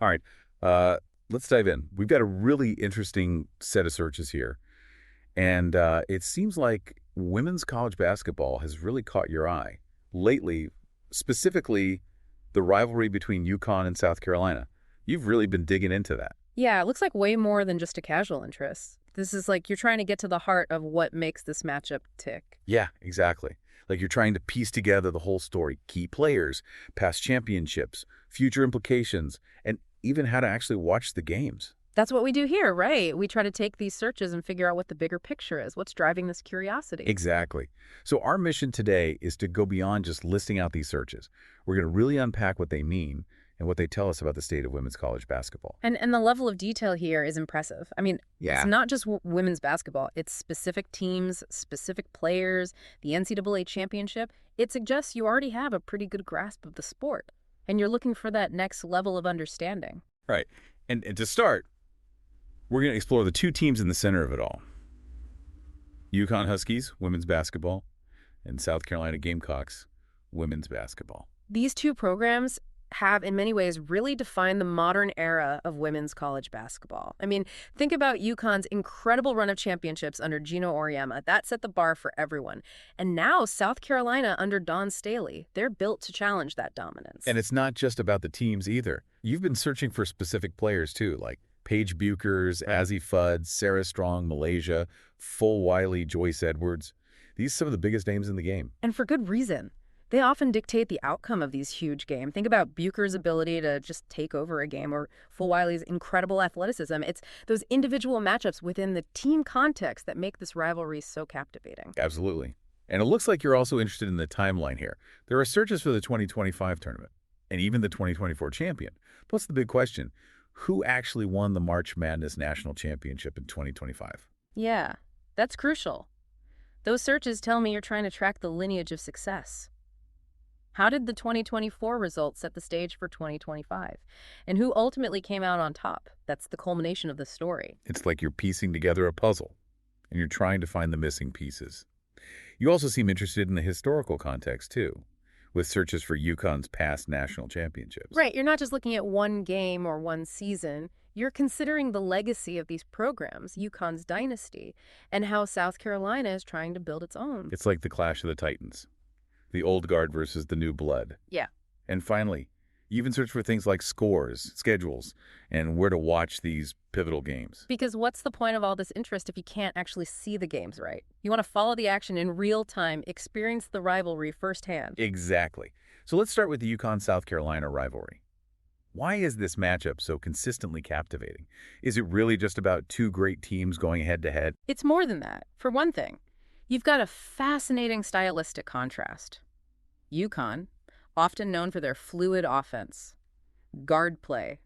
All right, let's dive in. We've got a really interesting set of searches here. And it seems like women's college basketball has really caught your eye lately, specifically the rivalry between UConn and South Carolina. You've really been digging into that. Yeah, it looks like way more than just a casual interest. This is like you're trying to get to the heart of what makes this matchup tick. Yeah, exactly. Like you're trying to piece together the whole story, key players, past championships, future implications, and even how to actually watch the games. That's what we do here, right? We try to take these searches and figure out what the bigger picture is, what's driving this curiosity. Exactly. So our mission today is to go beyond just listing out these searches. We're going to really unpack what they mean and what they tell us about the state of women's college basketball. And the level of detail here is impressive. I mean, Yeah. it's not just women's basketball. It's specific teams, specific players, the NCAA championship. It suggests you already have a pretty good grasp of the sport, and you're looking for that next level of understanding. Right. And to start, we're going to explore the two teams in the center of it all. UConn Huskies, women's basketball, and South Carolina Gamecocks, women's basketball. These two programs have, in many ways, really defined the modern era of women's college basketball. I mean, think about UConn's incredible run of championships under Gino Auriemma. That set the bar for everyone. And now South Carolina under Dawn Staley. They're built to challenge that dominance. And it's not just about the teams either. You've been searching for specific players too, like Paige Buchers, Azzi Fudd, Sarah Strong, Malaysia, Full Wiley, Joyce Edwards. These are some of the biggest names in the game. And for good reason. They often dictate the outcome of these huge games. Think about Bucher's ability to just take over a game, or Fulwiley's incredible athleticism. It's those individual matchups within the team context that make this rivalry so captivating. Absolutely. And it looks like you're also interested in the timeline here. There are searches for the 2025 tournament and even the 2024 champion. But what's the big question? Who actually won the March Madness National Championship in 2025? Yeah, that's crucial. Those searches tell me you're trying to track the lineage of success. How did the 2024 results set the stage for 2025? And who ultimately came out on top? That's the culmination of the story. It's like you're piecing together a puzzle, and you're trying to find the missing pieces. You also seem interested in the historical context, too, with searches for UConn's past national championships. Right, you're not just looking at one game or one season. You're considering the legacy of these programs, UConn's dynasty, and how South Carolina is trying to build its own. It's like the clash of the titans, the old guard versus the new blood. Yeah. And finally, you even search for things like scores, schedules, and where to watch these pivotal games. Because what's the point of all this interest if you can't actually see the games right? You want to follow the action in real time, experience the rivalry firsthand. Exactly. So let's start with the UConn-South Carolina rivalry. Why is this matchup so consistently captivating? Is it really just about two great teams going head-to-head? It's more than that. For one thing, you've got a fascinating stylistic contrast. UConn, often known for their fluid offense, guard play,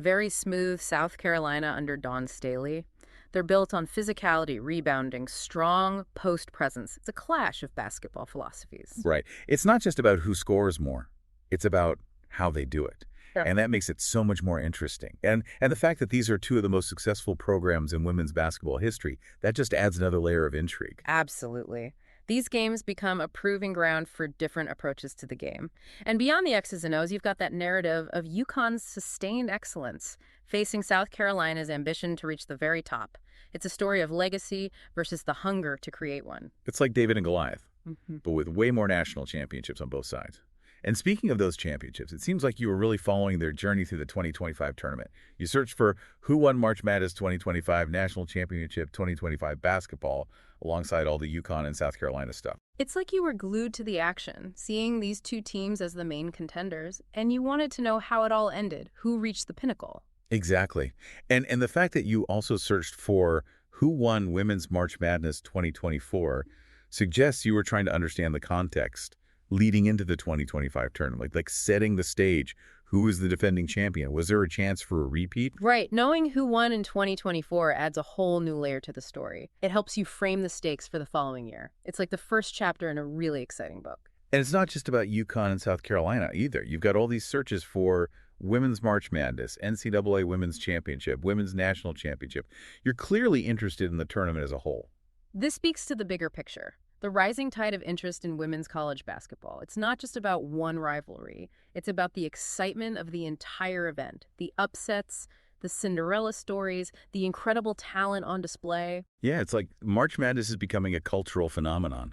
very smooth South Carolina under Dawn Staley. They're built on physicality, rebounding, strong post presence. It's a clash of basketball philosophies. Right. It's not just about who scores more. It's about how they do it. Yeah. And that makes it so much more interesting. And the fact that these are two of the most successful programs in women's basketball history, that just adds another layer of intrigue. Absolutely. These games become a proving ground for different approaches to the game. And beyond the X's and O's, you've got that narrative of UConn's sustained excellence facing South Carolina's ambition to reach the very top. It's a story of legacy versus the hunger to create one. It's like David and Goliath, Mm-hmm. but with way more national championships on both sides. And speaking of those championships, it seems like you were really following their journey through the 2025 tournament. You searched for who won March Madness 2025 National Championship 2025 basketball alongside all the UConn and South Carolina stuff. It's like you were glued to the action, seeing these two teams as the main contenders, and you wanted to know how it all ended, who reached the pinnacle. Exactly. And the fact that you also searched for who won Women's March Madness 2024 suggests you were trying to understand the context leading into the 2025 tournament, like setting the stage. Who was the defending champion? Was there a chance for a repeat? Right. Knowing who won in 2024 adds a whole new layer to the story. It helps you frame the stakes for the following year. It's like the first chapter in a really exciting book. And it's not just about UConn and South Carolina either. You've got all these searches for Women's March Madness, NCAA Women's Championship, Women's National Championship. You're clearly interested in the tournament as a whole. This speaks to the bigger picture. The rising tide of interest in women's college basketball. It's not just about one rivalry. It's about the excitement of the entire event, the upsets, the Cinderella stories, the incredible talent on display. Yeah, it's like March Madness is becoming a cultural phenomenon.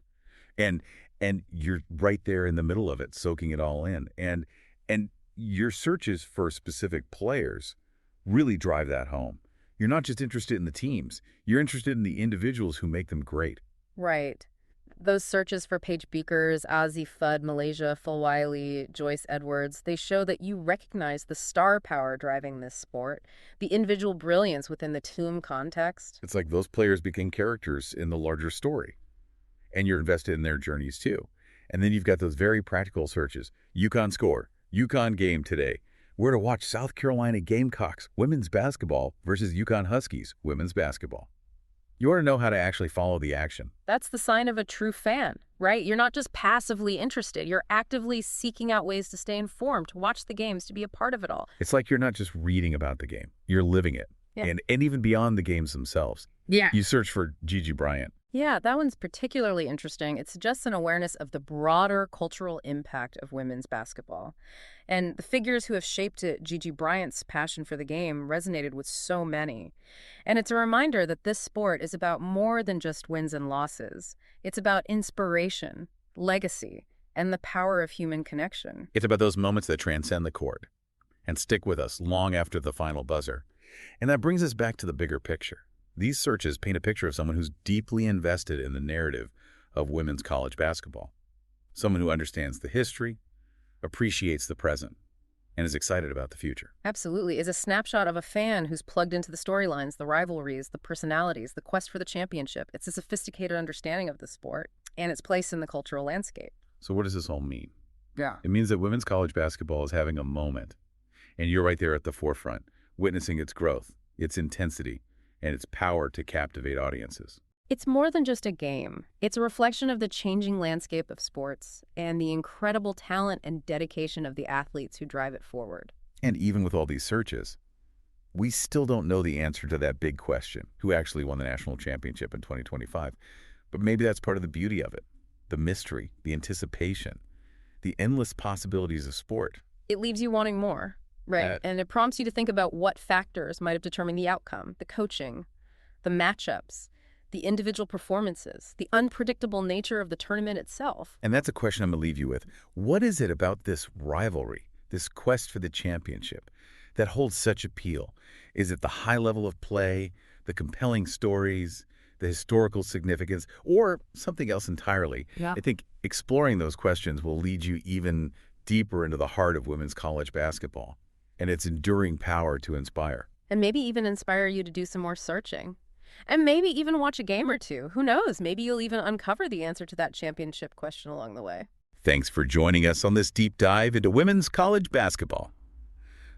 And and you're right there in the middle of it, soaking it all in. And your searches for specific players really drive that home. You're not just interested in the teams. You're interested in the individuals who make them great. Right. Those searches for Paige Beakers, Ozzy Fudd, Malaysia, Phil Wiley, Joyce Edwards, they show that you recognize the star power driving this sport, the individual brilliance within the team context. It's like those players became characters in the larger story. And you're invested in their journeys too. And then you've got those very practical searches. UConn score, UConn game today. Where to watch South Carolina Gamecocks women's basketball versus UConn Huskies women's basketball. You want to know how to actually follow the action. That's the sign of a true fan, right? You're not just passively interested. You're actively seeking out ways to stay informed, to watch the games, to be a part of it all. It's like you're not just reading about the game. You're living it. Yeah. And even beyond the games themselves. Yeah. You search for Gigi Bryant. Yeah, that one's particularly interesting. It suggests an awareness of the broader cultural impact of women's basketball. And the figures who have shaped it, Gigi Bryant's passion for the game, resonated with so many. And it's a reminder that this sport is about more than just wins and losses. It's about inspiration, legacy, and the power of human connection. It's about those moments that transcend the court and stick with us long after the final buzzer. And that brings us back to the bigger picture. These searches paint a picture of someone who's deeply invested in the narrative of women's college basketball. Someone who understands the history, appreciates the present, and is excited about the future. Absolutely. Is a snapshot of a fan who's plugged into the storylines, the rivalries, the personalities, the quest for the championship. It's a sophisticated understanding of the sport and its place in the cultural landscape. So what does this all mean? Yeah. It means that women's college basketball is having a moment, and you're right there at the forefront, witnessing its growth, its intensity, and its power to captivate audiences. It's more than just a game. It's a reflection of the changing landscape of sports and the incredible talent and dedication of the athletes who drive it forward. And even with all these searches, we still don't know the answer to that big question, who actually won the national championship in 2025. But maybe that's part of the beauty of it, the mystery, the anticipation, the endless possibilities of sport. It leaves you wanting more, right? And it prompts you to think about what factors might have determined the outcome, the coaching, the matchups, the individual performances, the unpredictable nature of the tournament itself. And that's a question I'm going to leave you with. What is it about this rivalry, this quest for the championship, that holds such appeal? Is it the high level of play, the compelling stories, the historical significance, or something else entirely? Yeah. I think exploring those questions will lead you even deeper into the heart of women's college basketball and its enduring power to inspire. And maybe even inspire you to do some more searching. And maybe even watch a game or two. Who knows? Maybe you'll even uncover the answer to that championship question along the way. Thanks for joining us on this deep dive into women's college basketball.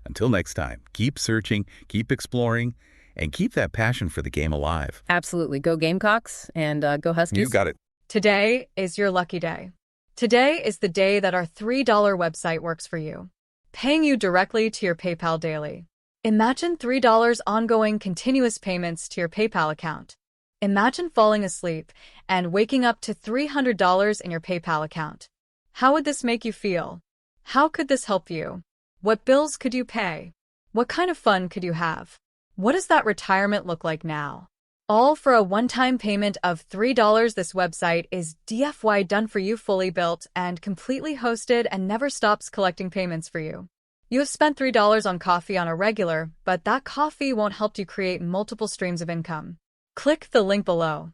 Until next time, keep searching, keep exploring, and keep that passion for the game alive. Absolutely. Go Gamecocks and go Huskies. You got it. Today is your lucky day. Today is the day that our $3 website works for you, paying you directly to your PayPal daily. Imagine $3 ongoing continuous payments to your PayPal account. Imagine falling asleep and waking up to $300 in your PayPal account. How would this make you feel? How could this help you? What bills could you pay? What kind of fun could you have? What does that retirement look like now? All for a one-time payment of $3. This website is DFY done for you, fully built and completely hosted, and never stops collecting payments for you. You have spent $3 on coffee on a regular, but that coffee won't help you create multiple streams of income. Click the link below.